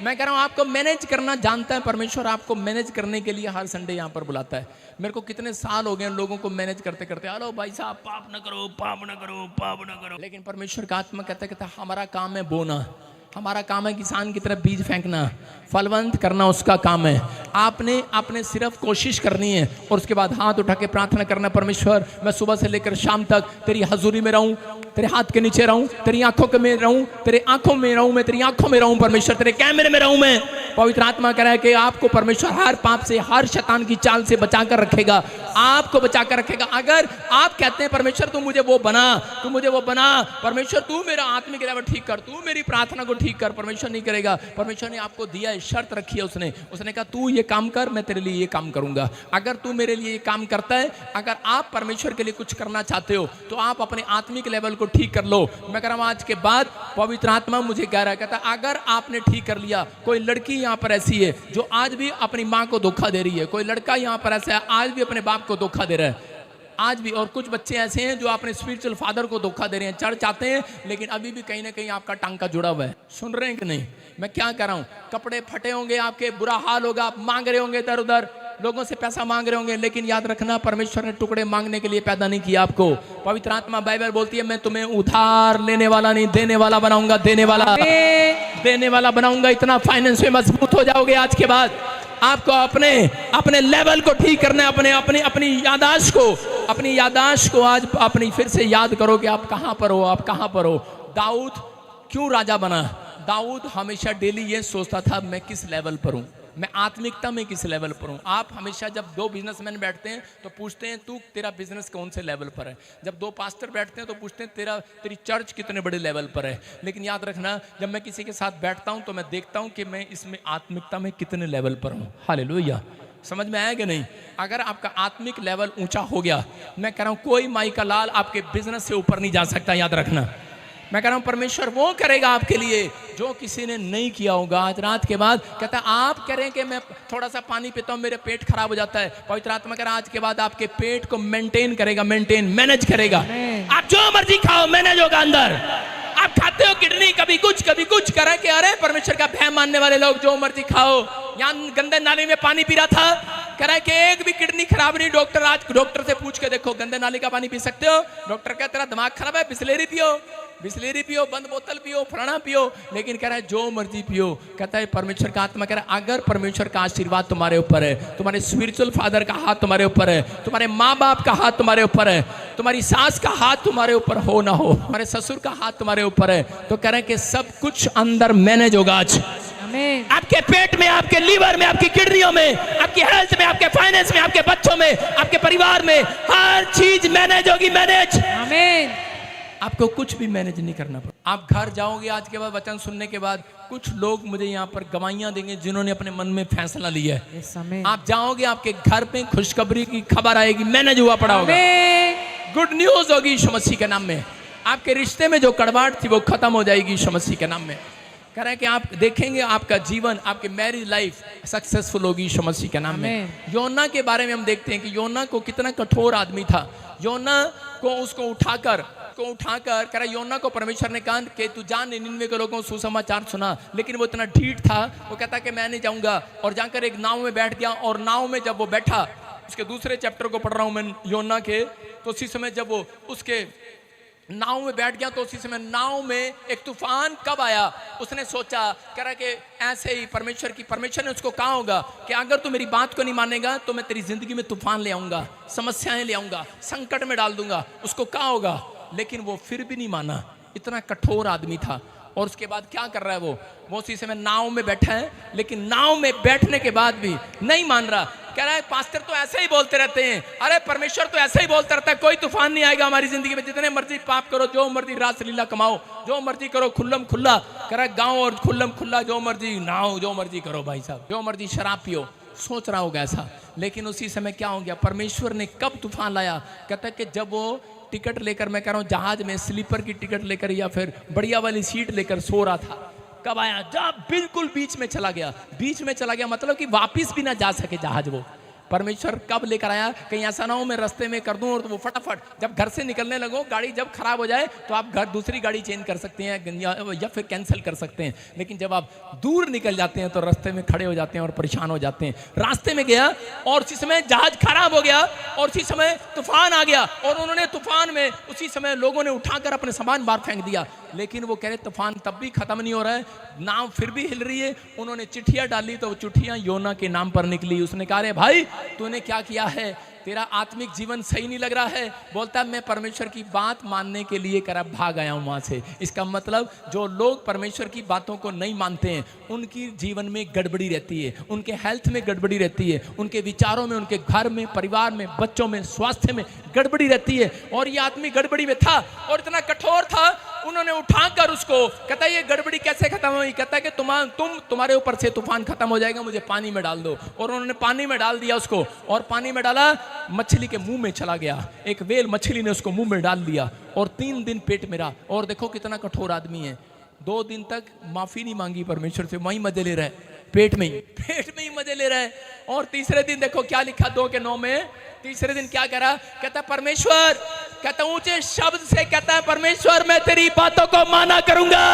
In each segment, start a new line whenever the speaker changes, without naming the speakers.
मैं कह रहा हूँ आपको मैनेज करना जानता है परमेश्वर, आपको मैनेज करने के लिए हर संडे यहाँ पर बुलाता है। मेरे को कितने साल हो गए लोगों को मैनेज करते करते, हेलो भाई साहब पाप न करो, पाप न करो, पाप न करो। लेकिन परमेश्वर का आत्मा कहता कहता हमारा काम है बोना, हमारा काम है किसान की तरफ बीज फेंकना, फलवंत करना उसका काम है। आपने सिर्फ कोशिश करनी है और उसके बाद हाथ उठा के प्रार्थना करना, परमेश्वर मैं सुबह से लेकर शाम तक तेरी हजूरी में रहूं, तेरे हाथ के नीचे रहूं, तेरी आंखों के में रहूं, तेरे आंखों में रहूं, मैं तेरी आंखों में रहूं परमेश्वर, तेरे कैमरे में रहूं मैं। पवित्र आत्मा कह रहा है कि आपको परमेश्वर हर पाप से, हर शैतान की चाल से बचाकर रखेगा, आपको बचाकर रखेगा। अगर आप कहते हैं परमेश्वर तू मुझे वो बना, तू मुझे वो बना, परमेश्वर तू मेरा आत्मिक लेवल ठीक कर, तू मेरी प्रार्थना को ठीक कर, परमेश्वर नहीं करेगा। परमेश्वर ने आपको दिया है, शर्त रखी है उसने कहा तू ये काम कर, मैं तेरे लिए ये काम करूंगा। अगर तू मेरे लिए ये काम करता है, अगर आप परमेश्वर के लिए कुछ करना चाहते हो तो आप अपने आत्मिक लेवल को ठीक कर लो। मैं कह रहा हूं आज के बाद पवित्र आत्मा मुझे कह रहा है, कहता अगर आपने ठीक कर लिया, कोई लड़की यहाँ पर ऐसी है जो आज भी अपनी माँ को धोखा दे रही है, कोई लड़का यहाँ पर ऐसा है आज भी अपने बाप को धोखा दे रहा है आज भी, और कुछ बच्चे ऐसे हैं जो अपने स्पिरिचुअल फादर को धोखा दे रहे हैं, चर्च आते हैं लेकिन अभी भी कहीं ना कहीं आपका टांका जुड़ा हुआ है। सुन रहे हैं कि नहीं मैं क्या कर रहा हूँ? कपड़े फटे होंगे आपके, बुरा हाल होगा, आप मांग रहे होंगे इधर उधर, लोगों से पैसा मांग रहे होंगे, लेकिन याद रखना परमेश्वर ने टुकड़े मांगने के लिए पैदा नहीं किया आपको। पवित्र आत्मा बाइबल बोलती है मैं तुम्हें उधार लेने वाला नहीं, देने वाला बनाऊंगा, देने वाला बनाऊंगा। इतना फाइनेंस में मजबूत हो जाओगे आज के बाद। आपको अपने लेवल को ठीक करना है, अपनी यादाश्त को आज अपनी फिर से याद करो कि आप कहां पर हो। दाऊद क्यों राजा बना? दाऊद हमेशा डेली ये सोचता था मैं किस लेवल पर हूं, मैं आत्मिकता में किस लेवल पर हूं। आप हमेशा जब दो बिजनेसमैन बैठते हैं तो पूछते हैं तू तेरा बिजनेस कौन से लेवल पर है। जब दो पास्टर बैठते हैं तो पूछते हैं तेरी चर्च कितने बड़े लेवल पर है। लेकिन याद रखना जब मैं किसी के साथ बैठता हूं तो मैं देखता हूं कि मैं इसमें आत्मिकता में कितने लेवल पर हूं। हालेलुया। समझ में आया कि नहीं? अगर आपका आत्मिक लेवल ऊंचा हो गया, मैं कह रहा हूं कोई माई का लाल आपके बिजनेस से ऊपर नहीं जा सकता। याद रखना मैं कह रहा हूं परमेश्वर वो करेगा आपके लिए जो किसी ने नहीं किया होगा। आज रात के बाद कहता है आप करें कि मैं थोड़ा सा पानी पीता हूं मेरे पेट खराब हो जाता है, पवित्र आत्मा कह रहा आज के बाद आपके पेट को मेंटेन करेगा, मैनेज करेगा। आप जो मर्जी खाओ मैनेज होगा अंदर। आप खाते हो किडनी कभी कुछ करा के अरे परमेश्वर का भय मानने वाले लोग जो मर्जी खाओ। यहाँ गंदे नाले में पानी पी रहा था, कह रहा है कि एक भी किडनी खराब नहीं। डॉक्टर से पूछ के देखो गंदे नाले का पानी पी सकते हो? डॉक्टर कहता तेरा दिमाग खराब है, बिस्लेरी पियो, बंद बोतल पियो, फलाना पियो। लेकिन कह रहा है जो मर्जी पियो। कहता है परमेश्वर का आत्मा कह रहा है अगर परमेश्वर का आशीर्वाद तुम्हारे ऊपर है, तुम्हारे स्पिरिचुअल फादर का हाथ तुम्हारे ऊपर है, तुम्हारे माँ बाप का हाथ तुम्हारे ऊपर है, तुम्हारी सास का हाथ तुम्हारे ऊपर हो ना हो, तुम्हारे ससुर का हाथ तुम्हारे ऊपर है, तो कह रहे हैं कि सब कुछ अंदर मैनेज होगा। आज आपके पेट में, आपके लीवर में, आपकी किडनियों में, आपकी हेल्थ में, आपके फाइनेंस में, आपके बच्चों में, आपके परिवार में, हर चीज मैनेज होगी। आमीन। आपको कुछ भी मैनेज नहीं करना पड़ेगा। आप घर जाओगे आज के बाद वचन सुनने के बाद, कुछ लोग मुझे यहाँ पर गवाहियां देंगे जिन्होंने अपने मन में फैसला लिया है। आप जाओगे आपके घर पे खुशखबरी की खबर आएगी, मैनेज हुआ पड़ा होगा, गुड न्यूज होगी यीशु मसीह के नाम में। आपके रिश्ते में जो कड़वाहट थी वो खत्म हो जाएगी यीशु मसीह के नाम में। कह रहे हैं कि आप देखेंगे आपका जीवन, आपकी मैरिज लाइफ सक्सेसफुल होगी यीशु मसीह के नाम में। योना के बारे में हम देखते हैं कि योना को कितना कठोर आदमी था। योना को उसको उठाकर कह रहा योना को परमेश्वर ने कहा कि तू जा निनिवे के लोगों को सुसमाचार सुना, लेकिन वो इतना ढीठ था, वो कहता कि मैं नहीं जाऊंगा। और जाकर एक नाव में बैठ गया, और नाव में जब वो बैठा, उसके दूसरे चैप्टर को पढ़ रहा हूं मैं योना के, तो उसी समय जब वो उसके नाव में बैठ गया तो उसी समय नाव में एक तूफान कब आया उसने सोचा। कह रहा कि ऐसे ही परमेश्वर ने उसको कहा होगा कि अगर तू मेरी बात को नहीं मानेगा तो मैं तेरी जिंदगी में तूफान ले आऊंगा, समस्याएं ले आऊंगा, संकट में डाल दूंगा, उसको कहा होगा। लेकिन वो फिर भी नहीं माना, इतना कठोर आदमी था। और उसके बाद क्या कर रहा है वो उसी समय नाव में बैठा है, लेकिन नाव में बैठने के बाद भी नहीं मान रहा। कह रहा है पास्टर तो ऐसे ही बोलते रहते हैं, अरे परमेश्वर तो ऐसे ही बोलता रहता है, कोई तूफान नहीं आएगा हमारी जिंदगी में, जितने मर्जी पाप करो, जो मर्जी रास लीला कमाओ, जो मर्जी करो, खुल्लम खुल्ला। कह रहा है गाँव और खुल्लम खुल्ला, जो मर्जी नाव, जो मर्जी करो भाई साहब, जो मर्जी शराब पियो। सोच रहा होगा ऐसा, लेकिन उसी समय क्या हो गया, परमेश्वर ने कब तूफान लाया? कहता है कि जब वो टिकट लेकर, मैं कह रहा हूँ जहाज में स्लीपर की टिकट लेकर या फिर बढ़िया वाली सीट लेकर सो रहा था, कब आया? जब बिल्कुल बीच में चला गया मतलब कि वापिस भी ना जा सके जहाज। वो परमेश्वर कब लेकर आया, कहीं ऐसा ना हो मैं रास्ते में कर दूं और तो वो फटाफट जब घर से निकलने लगो, गाड़ी जब खराब हो जाए तो आप घर दूसरी गाड़ी चेंज कर सकते हैं या फिर कैंसिल कर सकते हैं। लेकिन जब आप दूर निकल जाते हैं तो रास्ते में खड़े हो जाते हैं और परेशान हो जाते हैं। रास्ते में गया और उसी समय जहाज खराब हो गया और उसी समय तूफान आ गया और उन्होंने तूफान में उसी समय लोगों ने उठाकर अपने सामान बाहर फेंक दिया। लेकिन वो कह रहे तूफान तब भी खत्म नहीं हो रहा है, नाव फिर भी हिल रही है। उन्होंने चिट्ठियां डाली तो वो चिट्ठियां योना के नाम पर निकली। उसने कहा रे भाई तूने क्या किया है, तेरा आत्मिक जीवन सही नहीं लग रहा है। बोलता मैं परमेश्वर की बात मानने के लिए कर भाग आया हूं वहां से। इसका मतलब जो लोग परमेश्वर की बातों को नहीं मानते हैं उनकी जीवन में गड़बड़ी रहती है, उनके हेल्थ में गड़बड़ी रहती है, उनके विचारों में, उनके घर में, परिवार में, बच्चों में, स्वास्थ्य में गड़बड़ी रहती है। और ये आदमी गड़बड़ी में था और इतना कठोर था, उन्होंने उठाकर उसको कहता है ये गड़बड़ी कैसे खत्म हुई, कहता है कि तुम्हारे ऊपर से तूफान खत्म हो जाएगा, मुझे पानी में डाल दो। और उन्होंने पानी में डाल दिया उसको और पानी में डाला, मछली के मुंह में चला गया। एक वेल मछली ने उसको मुंह में डाल दिया और 3 दिन पेट में रहा। और देखो कितना कठोर आदमी है, 2 दिन तक माफी नहीं मांगी परमेश्वर से, वहीं मजे ले रहा है, पेट में ही मजे ले रहा है। और तीसरे दिन देखो क्या लिखा 2:9 में, तीसरे दिन क्या कह रहा, कहता परमेश्वर, कहता ऊंचे शब्द से कहता है परमेश्वर मैं तेरी बातों को माना करूंगा,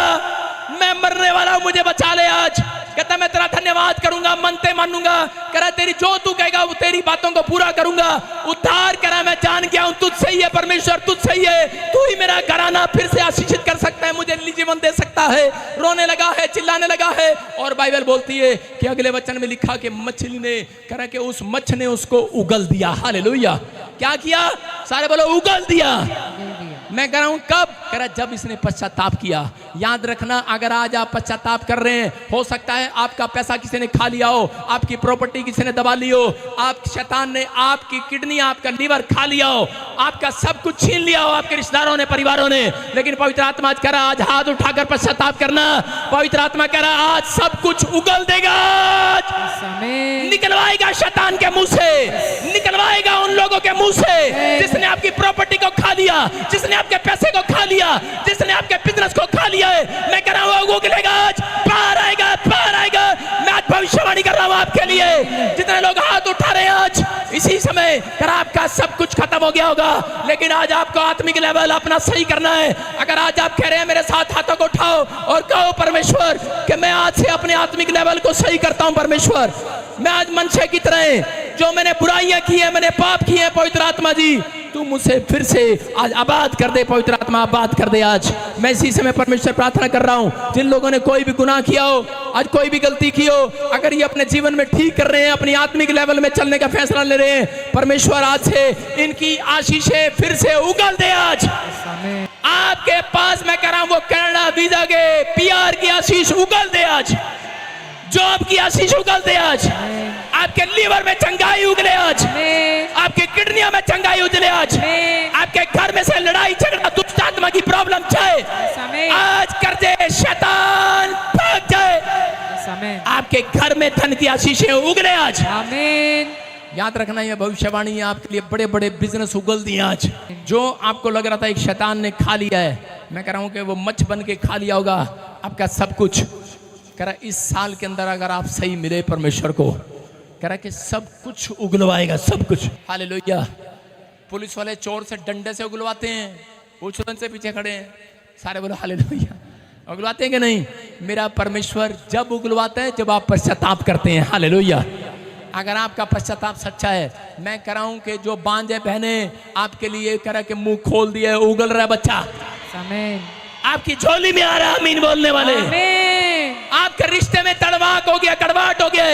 मैं मरने वाला हूं मुझे बचा ले आज। कहता मैं तेरा धन्यवाद करूंगा, मनते मानूंगा, कह रहा तेरी जो तू कहेगा वो तेरी बातों को पूरा करूंगा। उद्धार करा मैं जान गया हूं तुझसे ही है परमेश्वर, तुझसे ही है, तू ही मेरा घराना फिर से आशीषित कर सकता है, मुझे जीवन दे सकता है। रोने लगा है, चिल्लाने लगा है। और बाइबल बोलती है कि अगले वचन में लिखा कि मछली ने कह कि उस मच्छ ने उसको उगल दिया। हालेलुया, क्या किया, सारे बोलो उगल दिया। मैं कह रहा हूं कब, कह रहा जब इसने पश्चाताप किया। याद रखना अगर आज आप पश्चाताप कर रहे हैं, हो सकता है आपका पैसा किसी ने खा लिया हो, आपकी प्रॉपर्टी किसी ने दबा ली हो, आप शैतान ने आपकी किडनी, आपका लीवर खा लिया हो, आपका सब कुछ छीन लिया हो, आपके रिश्तेदारों ने, परिवारों ने। लेकिन पवित्र आत्मा कह रहा आज हाथ उठाकर पश्चाताप करना। पवित्र आत्मा कह रहा आज सब कुछ उगल देगा, निकलवाएगा शैतान के मुंह से, निकलवाएगा उन लोगों के मुंह से जिसने आपकी प्रॉपर्टी को खा लिया, जिसने आपके पैसे को खा लिया, जिसने आपके बिजनेस को खा लिया है। मैं कह रहा हूं वो उगलेगा आज, पार आएगा, पार आएगा। मैं आज भविष्यवाणी कर रहा हूं आपके लिए, जितने लोग हाथ उठा रहे हैं आज इसी समय कर आपका सब कुछ खत्म हो गया होगा। लेकिन आज आपको आत्मिक लेवल अपना सही करना है। अगर आज आप कह रहे हैं मेरे साथ हाथों को उठाओ और कहो परमेश्वर कि मैं आज से अपने आत्मिक लेवल को सही करता हूं। परमेश्वर मैं आज मनसे की तरह जो मैंने बुराइयां की है, मैंने पाप किए हैं, पवित्र आत्मा जी तू मुझे फिर से आज आबाद कर दे। पवित्र आत्मा आबाद कर दे। आज मैं इसी समय परमेश्वर प्रार्थना कर रहा हूं जिन लोगों ने कोई भी गुनाह किया हो, आज कोई भी गलती की हो, अगर ये अपने जीवन में ठीक कर रहे हैं, अपनी आत्मिक लेवल में चलने का फैसला ले रहे हैं, परमेश्वर आज से इनकी आशीषें फिर से उगल दे। आज आपके पास मैं कह रहा हूं वो कनाडा वीजा के PR की आशीष उगल दे, आज जॉब की आशीष उगल दे, आज आपके लीवर में चंगाई उगले, आज आपके किडनियों में चंगाई उगले, आज आपके घर में से लड़ाई झगड़ा दुष्ट आत्मा की प्रॉब्लम जाए, आज कर दे, शैतान भाग जाए। आपके घर में धन की आशीषें उगले आज। आमीन। याद रखना ये भविष्यवाणी आपके लिए बड़े बड़े बिजनेस उगल दिए आज। जो आपको लग रहा था एक शैतान ने खा लिया है, मैं कह रहा हूं कि वो मच्छ बन के खा लिया होगा आपका सब कुछ। कह रहा इस साल के अंदर अगर आप सही मिले परमेश्वर को, कह रहा कि सब कुछ उगलवाएगा, सब कुछ। हालेलुया। पुलिस वाले चोर से डंडे से उगलवाते हैं, पूछन से पीछे खड़े हैं, सारे बोलो हालेलुया। उगलवाते हैं कि नहीं? मेरा परमेश्वर जब उगलवाता है जब आप पश्चाताप करते हैं। हालेलुया। अगर आपका पश्चाताप सच्चा है, मैं कह रहा हूं कि जो बांझे बहने आपके लिए कह रहा कि मुंह खोल दिया, उगल रहा है बच्चा, आपकी झोली में आ रहा है आमीन बोलने वाले। आपके रिश्ते में तड़वाक हो गया, कड़वाहट हो गया,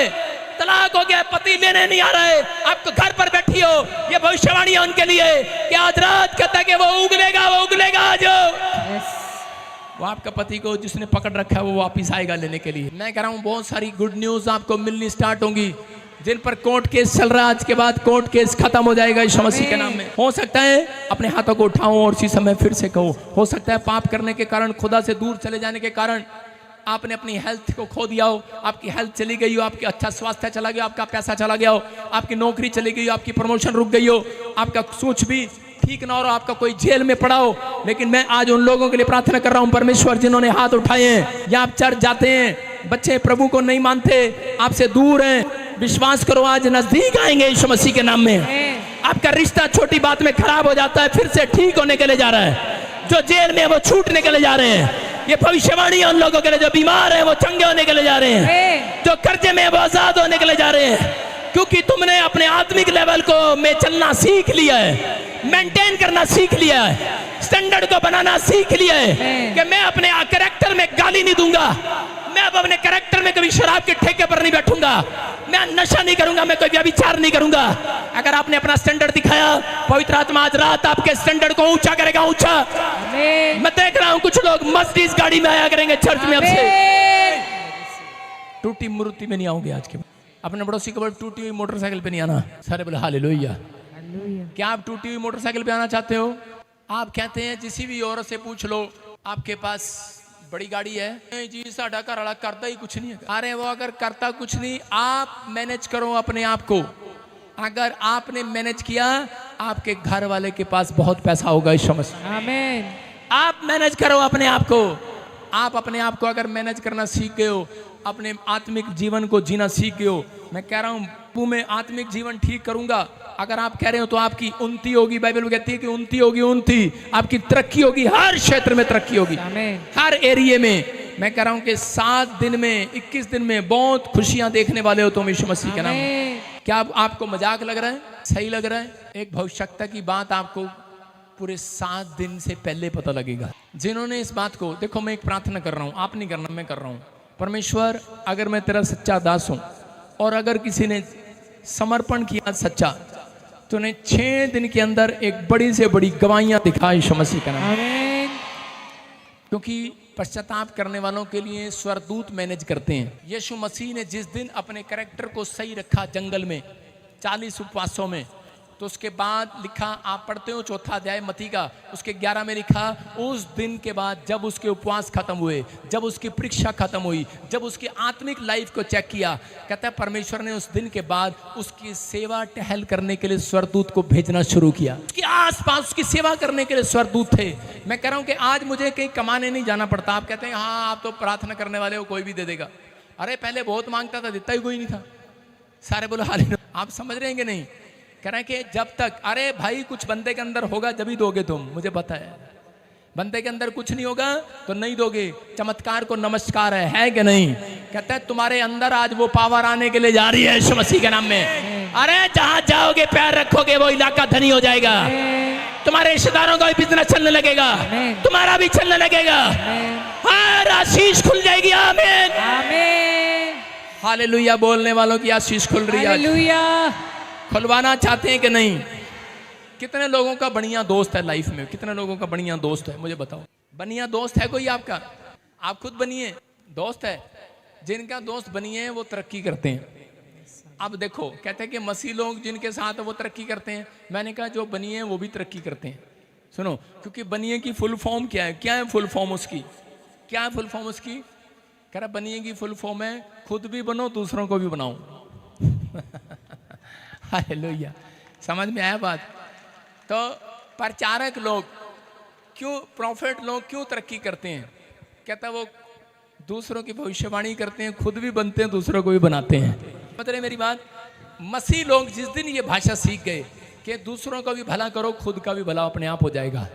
तलाक हो गया, पति लेने नहीं आ रहा है, आपको घर पर बैठी हो, ये भविष्यवाणी है उनके लिए कि आज रात कहता है कि वो उगलेगा, वो उगलेगा आज। वो आपका पति को जिसने पकड़ रखा है वो वापिस आएगा लेने के लिए। मैं कह रहा हूँ बहुत सारी गुड न्यूज आपको मिलनी स्टार्ट होंगी। जिन पर कोर्ट केस चल रहा है, आज के बाद कोर्ट केस खत्म हो जाएगा यीशु मसीह के नाम में। हो सकता है अपने हाथों को उठाओ और उसी समय फिर से कहो, हो सकता है पाप करने के कारण, खुदा से दूर चले जाने के कारण आपने अपनी हेल्थ को खो दिया हो, आपकी हेल्थ चली गई हो, आपकी अच्छा स्वास्थ्य चला गया, आपका पैसा चला गया हो, आपकी नौकरी चली गई हो, आपकी प्रमोशन रुक गई हो, आपका कुछ भी ठीक ना हो, आपका कोई जेल में पड़ा हो। लेकिन मैं आज उन लोगों के लिए प्रार्थना कर रहा हूं परमेश्वर जिन्होंने हाथ उठाए हैं, या आप चर्च जाते हैं, बच्चे प्रभु को नहीं मानते, आपसे दूर हैं, विश्वास करो आज नजदीक आएंगे यीशु मसीह के नाम में। आपका रिश्ता छोटी बात में खराब हो जाता है, फिर से ठीक होने के लिए जा रहा है। जो जेल में वो छूटने के लिए जा रहे हैं। ये भविष्यवाणी उन लोगों के लिए जो बीमार है वो चंगे होने के लिए जा रहे हैं। जो कर्जे में वो आजाद होने के लिए जा रहे हैं, क्योंकि तुमने अपने आत्मिक लेवल को में चलना सीख लिया है, मेंटेन करना सीख लिया है, स्टैंडर्ड को बनाना सीख लिया है कि मैं अपने कैरेक्टर में गाली नहीं दूंगा, मैं अब अपने कैरेक्टर में कभी शराब के ठेके पर नहीं बैठूंगा, मैं नशा नहीं करूंगा, मैं कोई व्यभिचार नहीं करूंगा। अगर आपने अपना स्टैंडर्ड दिखाया, पवित्र आत्मा आज रात आपके स्टैंडर्ड को ऊंचा करेगा, ऊंचा। मैं देख रहा हूं कुछ लोग मर्सिडीज गाड़ी में आया करेंगे चर्च में, आपसे टूटी मूर्ति में नहीं आओगे आज के बाद। अपने पड़ोसी को बोल टूटी हुई मोटरसाइकिल पे नहीं आना। सारे बोले हालेलुया। क्या आप टूटी हुई मोटरसाइकिल पे आना चाहते हो? आप कहते हैं किसी भी औरत से पूछ लो, आपके पास बड़ी गाड़ी है? नहीं जी, साडा घर वाला करता ही कुछ नहीं है। अरे वो अगर करता कुछ नहीं, आप मैनेज करो अपने आप को। अगर आपने मैनेज किया, आपके घर वाले के पास बहुत पैसा होगा इस समस्या। आमीन। आप मैनेज करो अपने आप को। आप अपने आप को अगर मैनेज करना सीख गए हो, अपने आत्मिक जीवन को जीना सीख गए हो, मैं कह रहा हूँ मैं आत्मिक जीवन ठीक करूंगा। अगर आप कह रहे हो तो आपकी उन्नति होगी। बाइबल कहती है कि उन्नति होगी, उन्नति, आपकी तरक्की होगी, हर क्षेत्र में तरक्की होगी, हर एरिया में। मैं कह रहा हूँ कि 7 दिन में, 21 दिन में बहुत खुशियां देखने वाले हो तुम यीशु मसीह के नाम में। क्या आपको मजाक लग रहा है? सही लग रहा है? एक भविष्यता की बात आपको पूरे 7 दिन से पहले पता लगेगा। जिन्होंने इस बात को, देखो मैं एक प्रार्थना कर रहा हूँ, आप नहीं करना, मैं कर रहा हूँ। परमेश्वर, अगर मैं तेरा सच्चा दास हूं और अगर किसी ने समर्पण किया सच्चा, तो ने 6 दिन के अंदर एक बड़ी से बड़ी गवाहियां दिखा यीशु मसीह का नाम। क्योंकि पश्चाताप करने वालों के लिए स्वर्गदूत मैनेज करते हैं। यीशु मसीह ने जिस दिन अपने कैरेक्टर को सही रखा जंगल में 40 उपवासों में, तो उसके बाद लिखा, आप पढ़ते हो 4था अध्याय मत्ती का, उसके 11 में लिखा, उस दिन के बाद जब उसके उपवास खत्म हुए, जब उसकी परीक्षा खत्म हुई, जब उसकी आत्मिक लाइफ को चेक किया, कहता है परमेश्वर ने उस दिन के बाद उसकी सेवा टहल करने के लिए स्वर्गदूत को भेजना शुरू किया। उसके आसपास उसकी सेवा करने के लिए स्वर्गदूत थे। मैं कह रहा हूं कि आज मुझे कहीं कमाने नहीं जाना पड़ता। आप कहते हैं हाँ आप तो प्रार्थना करने वाले हो, कोई भी दे देगा। अरे पहले बहुत मांगता था, देता ही कोई नहीं था। सारे बोलो हालेलुया। आप समझ रहे हैं कि नहीं? कह रहे हैं कि जब तक, अरे भाई कुछ बंदे के अंदर होगा जब ही दोगे तुम, मुझे पता है। बंदे के अंदर कुछ नहीं होगा तो नहीं दोगे। चमत्कार को नमस्कार है कि नहीं? कहता है तुम्हारे अंदर आज वो पावर आने के लिए जा रही है यीशु मसीह के नाम में। अरे जहां जाओगे पैर रखोगे वो इलाका धनी हो जाएगा। तुम्हारे रिश्तेदारों का भी बिजनेस चलने लगेगा, तुम्हारा भी चलने लगेगा, हर आशीष खुल जाएगी। आमीन आमीन हालेलुया। बोलने वालों की आशीष खुल रही है। खुलवाना चाहते हैं कि नहीं? कितने लोगों का बढ़िया दोस्त है लाइफ में? कितने लोगों का बढ़िया दोस्त है? मुझे बताओ। बढ़िया दोस्त है कोई आपका? आप खुद बनिए। दोस्त है, जिनका दोस्त बनिए वो तरक्की करते हैं। अब देखो, कहते हैं कि मसीह लोग जिनके साथ वो तरक्की करते हैं। मैंने कहा जो बनिए वो भी तरक्की करते हैं। सुनो, क्योंकि बनिए की फुल फॉर्म क्या है? क्या है फुल फॉर्म उसकी? क्या है फुल फॉर्म उसकी? कह रहा बनिए की फुल फॉर्म है खुद भी बनो, दूसरों को भी बनाओ। हालेलुया। समझ में आया बात? तो प्रचारक लोग क्यों, प्रॉफिट लोग क्यों तरक्की करते हैं? कहता वो दूसरों की भविष्यवाणी करते हैं, खुद भी बनते हैं, दूसरों को भी बनाते हैं। मतलब मेरी बात, मसीह लोग जिस दिन ये भाषा सीख गए कि दूसरों का भी भला करो, खुद का भी भला अपने आप हो जाएगा।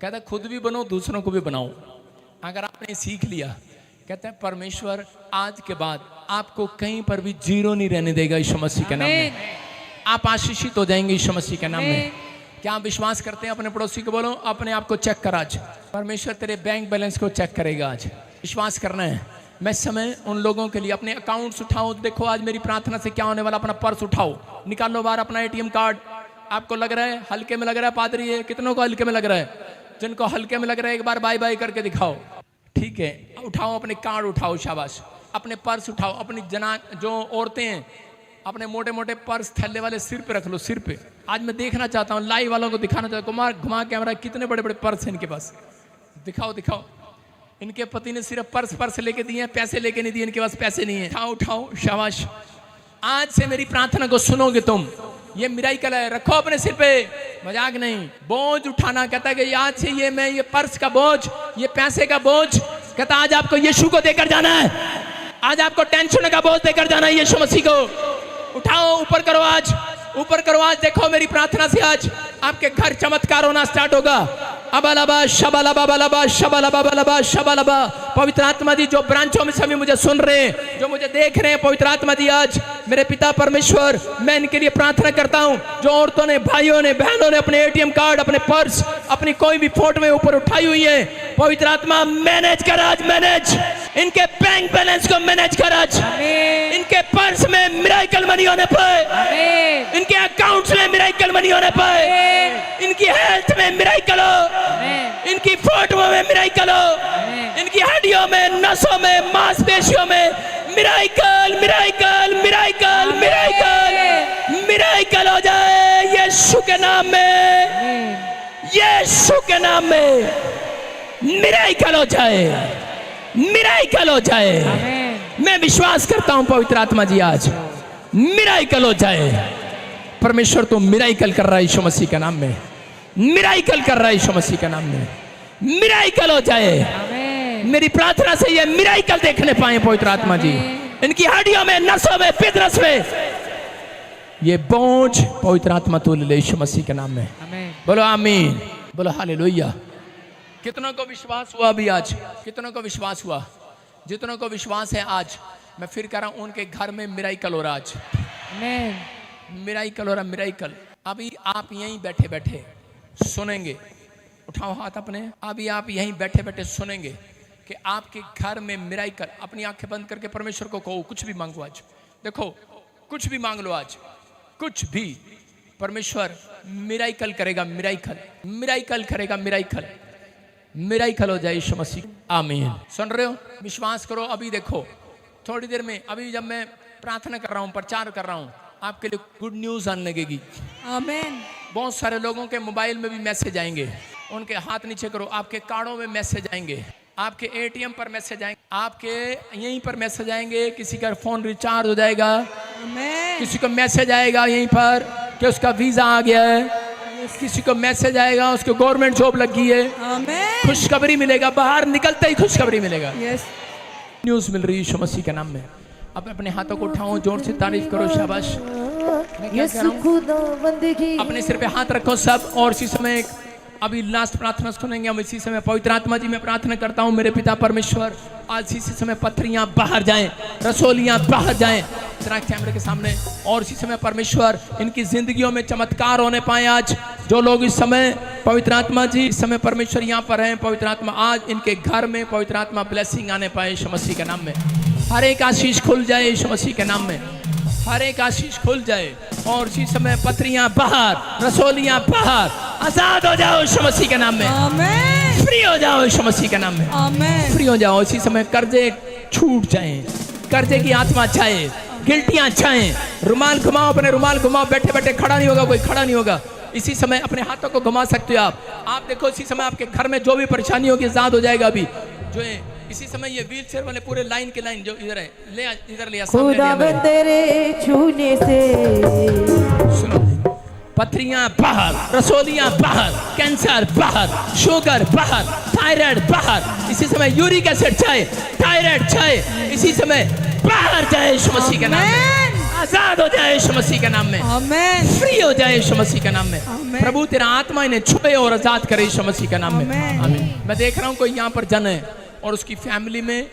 कहता खुद भी बनो, दूसरों को भी बनाओ। अगर आपने सीख लिया, कहता है परमेश्वर आज के बाद आपको कहीं पर भी जीरो नहीं रहने देगा यीशु मसीह के नाम में। आप आशीषित हो जाएंगे यीशु मसीह के नाम में। क्या आप विश्वास करते हैं? अपने पड़ोसी को बोलो अपने आप को चेक कर। आज परमेश्वर तेरे बैंक बैलेंस को चेक करेगा। आज विश्वास करना है। मैं समय उन लोगों के लिए, अपने अकाउंट्स उठाओ। देखो आज मेरी प्रार्थना से क्या होने वाला। अपना पर्स उठाओ, निकालो बाहर अपना ATM कार्ड। आपको लग रहा है हल्के में लग रहा है पादरी है, कितनों को हल्के में लग रहा है? जिनको हल्के में लग रहा है एक बार बाय बाय करके दिखाओ। ठीक है, उठाओ अपने कार्ड उठाओ, शाबाश। अपने पर्स उठाओ। अपनी जो औरतें हैं अपने मोटे मोटे पर्स थैले वाले सिर पे रख लो, सिर पे। आज मैं देखना चाहता हूँ, लाइव वालों को दिखाना चाहता हूँ। घुमा कैमरा, कितने बड़े बड़े पर्स हैं इनके पास। दिखाओ दिखाओ। इनके पति ने सिर्फ पर्स लेके दिए हैं, पैसे लेके नहीं दिए। इनके पास पैसे नहीं है। उठाओ उठाओ, शाबाश। आज से मेरी प्रार्थना को सुनोगे तुम। ये मिराइकल है, रखो अपने सिर पे, मजाक नहीं। बोझ उठाना, कहता है कि आज से ये पर्स का बोझ, ये पैसे का बोझ, कहता आज आपको यीशु को देकर जाना है। आज आपको टेंशन का बोझ देकर जाना है यीशु मसीह को। उठाओ, ऊपर करो आज, ऊपर करो आज। देखो मेरी प्रार्थना से आज आपके घर चमत्कार होना स्टार्ट होगा। अबलबा शबलबा बलबा शबलबा बलबा शबलबा। पवित्र आत्मा जी जो ब्रांचों में सभी मुझे सुन रहे हैं, जो मुझे देख रहे हैं, पवित्र आत्मा जी आज मेरे पिता परमेश्वर, मैं इनके लिए प्रार्थना करता हूं। जो औरतों ने, भाइयों ने, बहनों ने अपने एटीएम कार्ड, अपने पर्स, अपनी कोई भी फोटो में ऊपर उठाई हुई है, पवित्र आत्मा मैनेज कर आज, मैनेज इनके बैंक बैलेंस को मैनेज कर आज। इनके पर्स में मिरेकल मनी होने पाए, इनके अकाउंट्स में मिरेकल मनी होने पाए, इनकी हेल्थ में मिरेकल हो, इनकी फोटो में मिरेकल हो, इनकी हड्डियों में, नसों में, मांसपेशियों में miracle miracle miracle miracle miracle हो जाए यीशु के नाम में, यीशु के नाम में मिरेकल हो जाए, मिरेकल हो जाए। मैं विश्वास करता हूं पवित्र आत्मा जी आज मिरेकल हो जाए। परमेश्वर तो मिरेकल कर रहा है यीशु मसीह के नाम में, मिरेकल कर रहा है यीशु मसीह के नाम में, मिरेकल हो जाए। मेरी प्रार्थना से ये मिरेकल देखने पाए पवित्र आत्मा जी, इनकी हड्डियों में, नसों में, फितरस में ये बोझ पवित्र आत्मा तो ले यीशु मसीह के नाम में। बोलो आमीन, बोलो हालेलुया। कितनों को विश्वास हुआ अभी आज? कितनों को विश्वास हुआ? जितनों को विश्वास है आज मैं फिर कह रहा हूं उनके घर में मिरेकल हो रहा आज, मिरेकल हो रहा, मिरेकल। अभी आप यहीं बैठे बैठे सुनेंगे, उठाओ हाथ अपने, अभी आप यहीं बैठे बैठे सुनेंगे कि आपके घर में मिरेकल। अपनी आंखें बंद करके परमेश्वर को कहो कुछ भी मांगो आज। देखो कुछ भी मांग लो आज, कुछ भी परमेश्वर मिरेकल करेगा, मिरेकल, मिरेकल करेगा, मिरेकल, मिरेकल हो जाए यीशु मसीह। आमीन। सुन रहे हो? विश्वास करो। अभी देखो थोड़ी देर में, अभी जब मैं प्रार्थना कर रहा हूँ, प्रचार कर रहा हूँ, आपके लिए गुड न्यूज आने लगेगी। आमीन। बहुत सारे लोगों के मोबाइल में भी मैसेज आएंगे, उनके हाथ नीचे करो, आपके कार्डों में मैसेज आएंगे, आपके एटीएम पर मैसेज आएंगे, आपके यहीं पर मैसेज आएंगे। किसी का फोन रिचार्ज हो जाएगा, किसी को मैसेज आएगा यहीं पर कि उसका वीजा आ गया है, किसी को मैसेज आएगा उसको गवर्नमेंट जॉब लग गई है, खुशखबरी मिलेगा, बाहर निकलते ही खुशखबरी मिलेगा। न्यूज मिल रही है यीशु मसीह के नाम में। अब अपने हाथों को उठाओ, जोर से तारीफ करो, शाबाश। अपने सिर पे हाथ रखो सब। और इसी समय अभी लास्ट प्रार्थना सुनेंगे हम। इसी समय पवित्र आत्मा जी मैं प्रार्थना करता हूँ मेरे पिता परमेश्वर, आज इसी समय पत्थरियां बाहर जाएं, रसोलियां बाहर जाएं कैमरे के सामने। और इसी समय परमेश्वर इनकी जिंदगियों में चमत्कार होने पाए आज। जो लोग इस समय पवित्र आत्मा जी इस समय परमेश्वर यहाँ पर हैं, पवित्र आत्मा आज इनके घर में पवित्र आत्मा ब्लेसिंग आने पाए यीशु मसीह के नाम में। हर एक आशीष खुल जाए यीशु मसीह के नाम में, हर एक आशीष खुल जाए। और इसी समय पत्थरियां बाहर, रसोलियां बाहर, आजाद हो जाओ यीशु मसीह के नाम में, आमीन। फ्री हो जाओ यीशु मसीह के नाम में, आमीन। फ्री हो जाओ। इसी समय कर्जे छूट जाएं, कर्जे की आत्मा जाए, गिल्टियां जाएं। रुमाल घुमाओ, अपने रुमाल घुमाओ, बैठे बैठे खड़ा नहीं होगा कोई, खड़ा नहीं होगा। इसी समय अपने हाथों को घुमा सकते हो आप देखो इसी समय आपके घर में जो भी परेशानी होगी आजाद हो जाएगा। अभी जो है इसी समय ये व्हील चेयर वाले पूरे लाइन के लाइन जो इधर है, ले इधर ले खुदा तेरे छूने से। सुनो, पथरियां बाहर, रसोलियां बाहर, कैंसर बाहर, शुगर बाहर, थायराइड बाहर। इसी समय यूरिक एसिड जाए, थायराइड जाए, इसी समय बाहर जाए यीशु मसीह के नाम में। आजाद हो जाए यीशु मसीह के नाम में, आमीन। फ्री हो जाए यीशु मसीह के नाम में। प्रभु तेरा आत्मा इन्हें छुए और आजाद करे यीशु मसीह के नाम में, आमीन। मैं देख रहा हूँ कोई यहाँ पर जन है और उसकी फैमिली में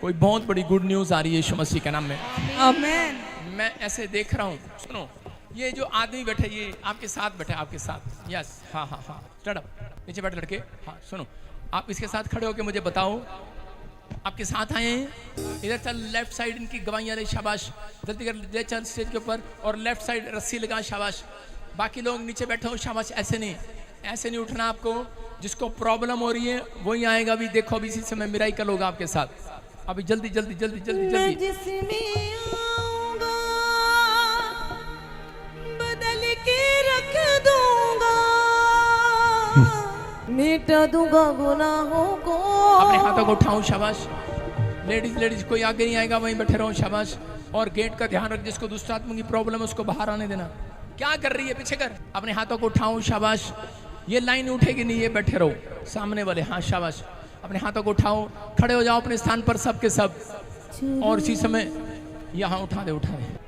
कोई बहुत बड़ी गुड न्यूज आ रही है यीशु मसीह के नाम में, आमीन। मैं ऐसे देख रहा हूँ। सुनो, ये जो आदमी बैठे, ये आपके साथ बैठे, आपके साथ, यस, हाँ हाँ हाँ, स्टैंड अप, नीचे बैठे लड़के, हाँ सुनो, आप इसके साथ खड़े होके मुझे बताओ, आपके साथ आए हैं, इधर चल, लेफ्ट साइड इनकी गवाहियां ले, शाबाश, जल्दी कर, ले चल स्टेज के ऊपर, और लेफ्ट साइड रस्सी लगा, शाबाश। बाकी लोग नीचे बैठे हो, शाबाश। ऐसे नहीं उठना आपको। जिसको प्रॉब्लम हो रही है वही आएगा। अभी देखो, अभी इसी समय मिरेकल होगा आपके साथ। अभी जल्दी जल्दी जल्दी जल्दी जल्दी
बदल के रख दूंगा, मिटा दूंगा गुनाहों को।
अपने हाथों को उठाओ, शाबाश। लेडीज कोई आगे नहीं आएगा, वहीं बैठे रहो, शाबाश। और गेट का ध्यान रख, जिसको दुष्ट आत्मा की प्रॉब्लम है उसको बाहर आने देना। क्या कर रही है, पीछे कर। अपने हाथों को उठाओ, शाबाश। ये लाइन उठेगी नहीं, ये बैठे रहो सामने वाले, हाँ शाबाश। अपने हाथों को उठाओ, खड़े हो जाओ अपने स्थान पर सब के सब। और इसी समय यहाँ उठा दे।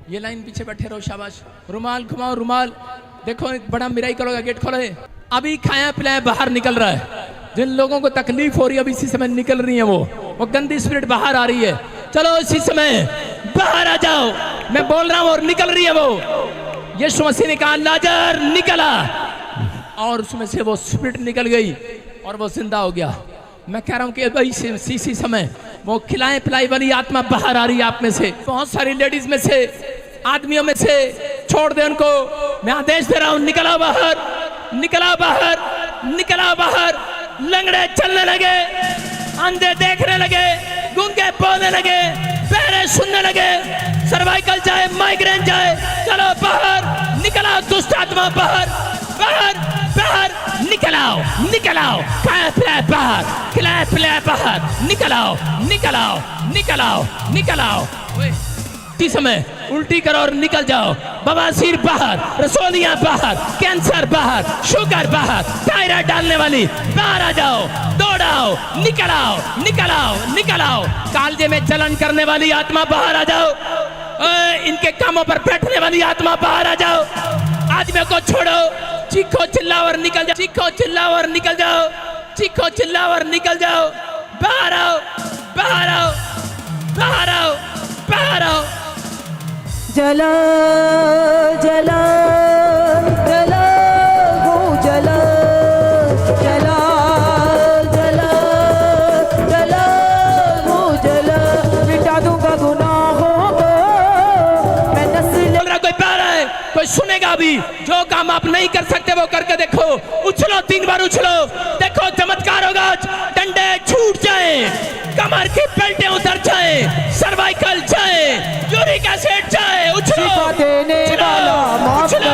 ये लाइन पीछे बैठे रहो, शाबाश। रुमाल घुमाओ, रुमाल देखो, एक बड़ा मिराइकल होगा। गेट खोलो। अभी खाया पिलाया बाहर निकल रहा है। जिन लोगों को तकलीफ हो रही है अभी इसी समय निकल रही है, वो गंदी स्पिरिट बाहर आ रही है। चलो इसी समय बाहर आ जाओ, मैं बोल रहा हूँ, और निकल रही है वो। यीशु मसीह ने कहा लाजर निकला, और उसमें से वो स्पिरिट निकल गई और वो जिंदा हो गया। मैं कह रहा हूँ कि भाई इसी समय वो खिलाए पिलाई वाली आत्मा बाहर आ रही है आप में से। बहुत सारी लेडीज में से, आदमियों में से, छोड़ दे उनको। मैं आदेश दे रहा हूँ, निकला बाहर, निकला बाहर, निकला बाहर। लंगड़े चलने लगे, अंधे देखने लगे, गूंगे बोलने लगे, बहरे सुनने लगे, सर्वाइकल जाए, माइग्रेन जाए। चलो बाहर, निकला दुष्ट आत्मा बाहर, बाहर, बाहर, निकलाओ, निकलाओ, खाए पिलाए बाहर, खिलाए पिलाए बाहर, निकलाओ, निकलाओ, निकलाओ, निकलाओ। इसी समय उल्टी करो और निकल जाओ। बवासीर बाहर, रसोलियां बाहर, कैंसर बाहर, शुगर बाहर, थायराइड डालने वाली बाहर आ जाओ, दौड़ाओ, निकलाओ, निकलाओ, निकलाओ। कालजे में जलन करने वाली आत्मा बाहर आ जाओ। इनके कामों पर बैठने वाली आत्मा बाहर आ जाओ। आदमियों को छोड़ो, चीखो चिल्लाओ और निकल जाओ, चीखो चिल्लाओ और निकल जाओ, चीखो चिल्लाओ और निकल जाओ। बाहर आओ, बाहर आओ, बाहर आओ, बाहर आओ।
जला जला जला हो जला जला जला जला हो जला, मिटा दूंगा गुनाहों को मैं नस्ल।
बोल रहा कोई पा रहा है, कोई सुनेगा भी। जो काम आप नहीं कर सकते वो करके देखो। उछलो, 3 बार उछलो, देखो चमत्कार होगा। डंडे छूट जाए, कमर की बेल्टें उतर जाए, सर्वाइकल जाए, यूरिक एसिड जाए। उछलो,
शिफा देने वाला, माफ करने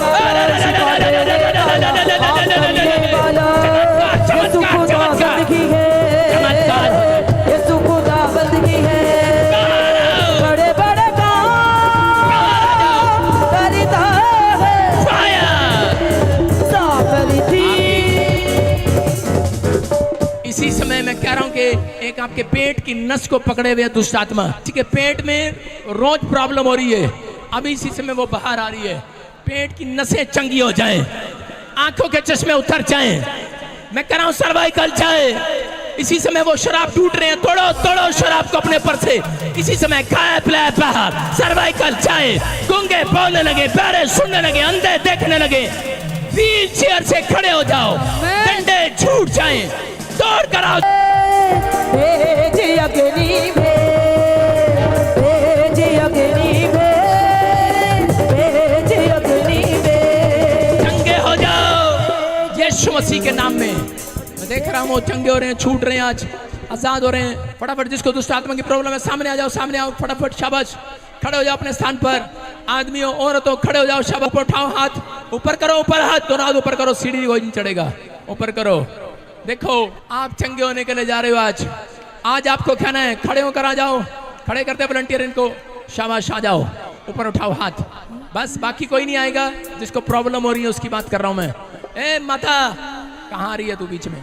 वाला, शिफा देने वाला, माफ करने वाला। यीशु खुदा बंदगी है, यीशु खुदा बंदगी है। बड़े बड़े काम करता है, साफ थी।
इसी समय मैं कह रहा हूं कि एक आपके पेट की नस को पकड़े हुए दुष्ट आत्मा, ठीक है, पेट में रोज प्रॉब्लम हो रही है, अभी इसी समय वो बाहर आ रही है। पेट की नसें चंगी हो जाएं, आंखों के चश्मे उतर जाएं। मैं कह रहा हूं सर्वाइकल जाए। इसी समय वो शराब टूट रहे हैं, तोड़ो तोड़ो शराब को अपने पर से। इसी समय खाया पिलाया बाहर, सर्वाइकल जाए। गूंगे बोलने लगे, बहरे सुनने लगे, अंधे देखने लगे। व्हील चेयर से खड़े हो जाओ, डंडे छूट जाएं, दौड़ कर आओ।
भेज अग्नि भेज, भेज अग्नि भेज, भेज अग्नि भेज।
चंगे हो जाओ यीशु मसीह के नाम में। मैं देख रहा हूँ वो चंगे हो रहे हैं, छूट रहे हैं, आज आजाद हो रहे हैं। फटाफट जिसको दुष्ट आत्मा की प्रॉब्लम है सामने आ जाओ, सामने आओ, फटाफट, शाबाश। खड़े हो जाओ अपने स्थान पर, आदमियों औरतों खड़े हो जाओ, शाबाश। उठाओ हाथ, ऊपर करो, ऊपर हाथ, दोनों हाथ ऊपर करो, सीढ़ी कोई नहीं चढ़ेगा, ऊपर करो। देखो आप चंगे होने के लिए जा रहे हो। आज आपको कहना है, खड़े होकर आ जाओ। खड़े करते वॉलंटियर इनको, शाबाश, आ जाओ, ऊपर उठाओ हाथ। बस बाकी कोई नहीं आएगा, जिसको प्रॉब्लम हो रही है उसकी बात कर रहा हूं मैं। ए माता, कहाँ आ रही है तू बीच में?